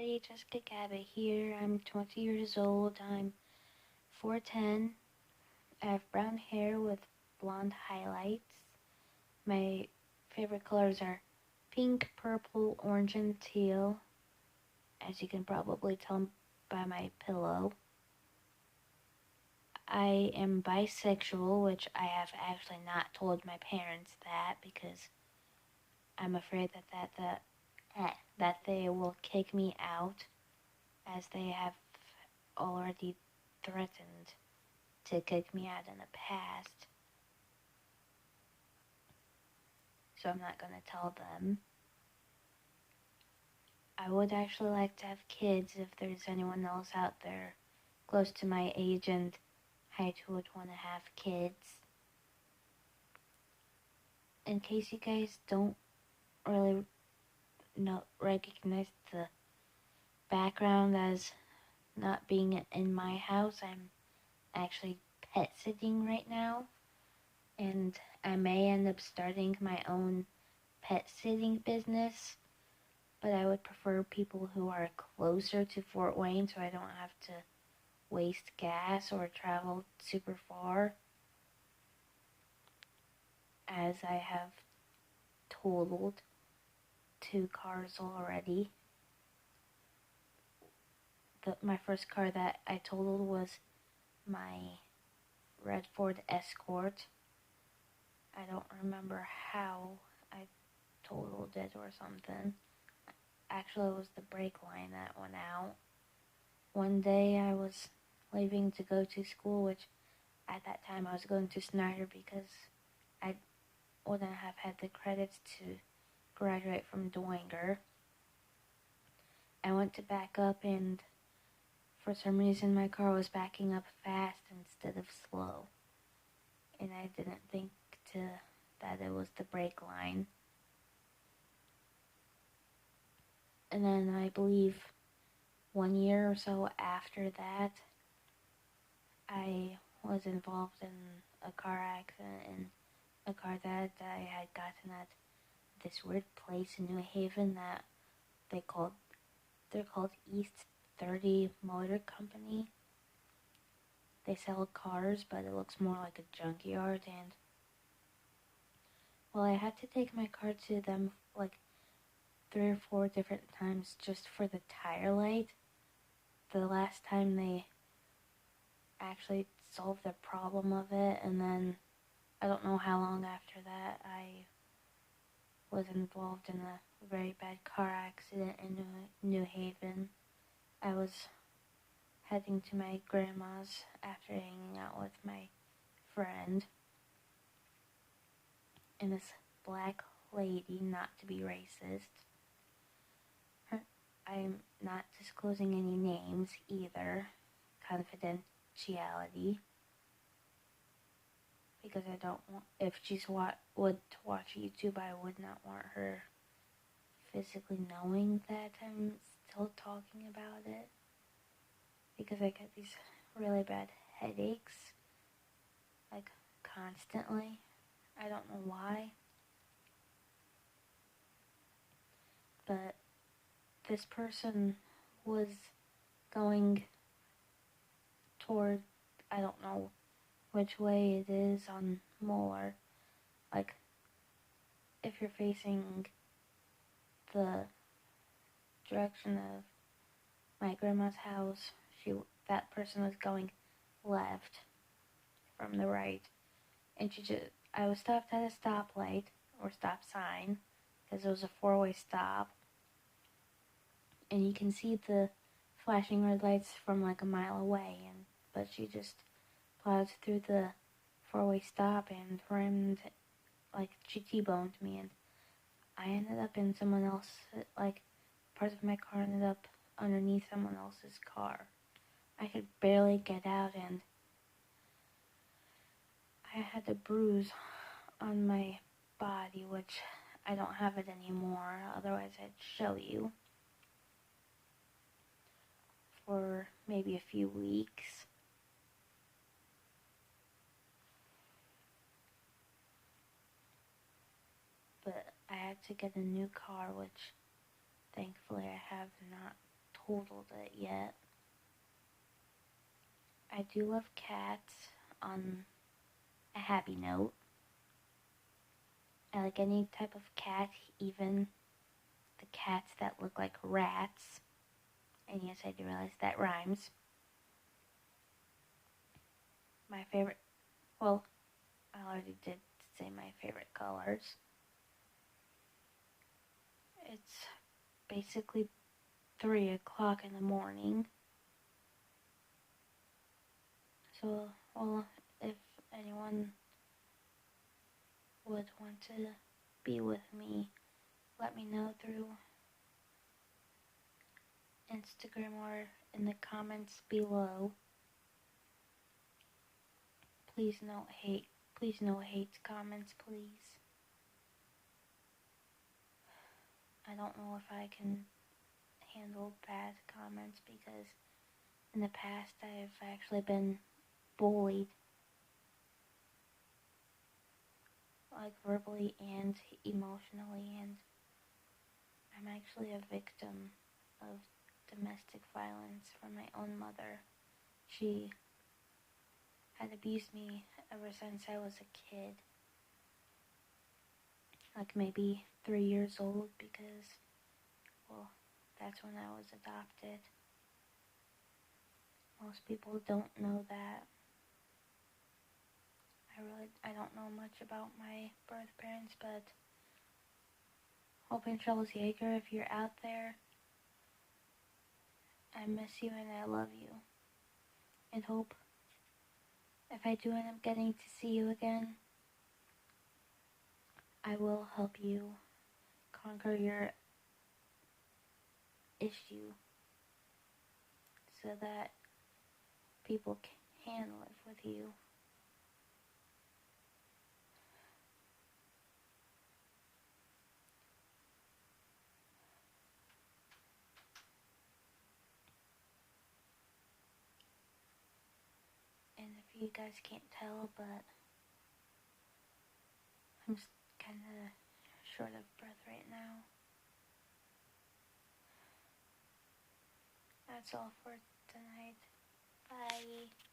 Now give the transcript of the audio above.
everybody, Jessica Cabot here. I'm 20 years old. I'm 4'10". I have brown hair with blonde highlights. My favorite colors are pink, purple, orange, and teal, as you can probably tell by my pillow. I am bisexual, which I have actually not told my parents that because I'm afraid that they will kick me out, as they have already threatened to kick me out in the past. So I'm not going to tell them. I would actually like to have kids if there's anyone else out there close to my age and height who would want to have kids. In case you guys don't really recognize the background as not being in my house, I'm actually pet sitting right now, and I may end up starting my own pet sitting business, but I would prefer people who are closer to Fort Wayne so I don't have to waste gas or travel super far, as I have totaled 2 cars already. My first car that I totaled was my red Ford Escort. I don't remember how I totaled it or something. Actually, it was the brake line that went out. One day I was leaving to go to school, which at that time I was going to Snyder because I wouldn't have had the credits to graduate from Dwenger. I went to back up, and for some reason my car was backing up fast instead of slow. And I didn't think that it was the brake line. And then I believe 1 year or so after that, I was involved in a car accident in a car that I had gotten at this weird place in New Haven that they're called East 30 Motor Company. They sell cars, but it looks more like a junkyard, and well, I had to take my car to them like 3 or 4 different times just for the tire light. The last time they actually solved the problem of it, and then I don't know how long after that I was involved in a very bad car accident in New Haven. I was heading to my grandma's after hanging out with my friend, and this black lady, not to be racist, I'm not disclosing any names either, confidentiality, because I don't want, if she's would watch YouTube, I would not want her physically knowing that I'm still talking about it, because I get these really bad headaches, like, constantly. I don't know why, but this person was going toward, I don't know which way it is on Molar. Like, if you're facing the direction of my grandma's house, that person was going left from the right, and I was stopped at a stoplight or stop sign because it was a 4-way stop, and you can see the flashing red lights from like a mile away, but she just plowed through the 4-way stop and rimmed, like, she T-boned me, and I ended up in someone else, like, part of my car ended up underneath someone else's car. I could barely get out, and I had a bruise on my body, which I don't have it anymore, otherwise I'd show you, for maybe a few weeks. But I had to get a new car, which thankfully I have not totaled it yet. I do love cats on a happy note. I like any type of cat, even the cats that look like rats. And yes, I do realize that rhymes. My favorite, well, I already did say my favorite colors. It's basically 3 o'clock in the morning. So, well, if anyone would want to be with me, let me know through Instagram or in the comments below. Please no hate. Please no hate comments, please. I don't know if I can handle bad comments because in the past I've actually been bullied, like verbally and emotionally, and I'm actually a victim of domestic violence from my own mother. She had abused me ever since I was a kid, like maybe 3 years old, because, well, that's when I was adopted. Most people don't know that. I don't know much about my birth parents, but Hope and Charles Yeager, if you're out there, I miss you and I love you. And Hope, if I do end up getting to see you again, I will help you conquer your issue so that people can live with you. And if you guys can't tell, but I'm just kind of short of breath right now. That's all for tonight. Bye.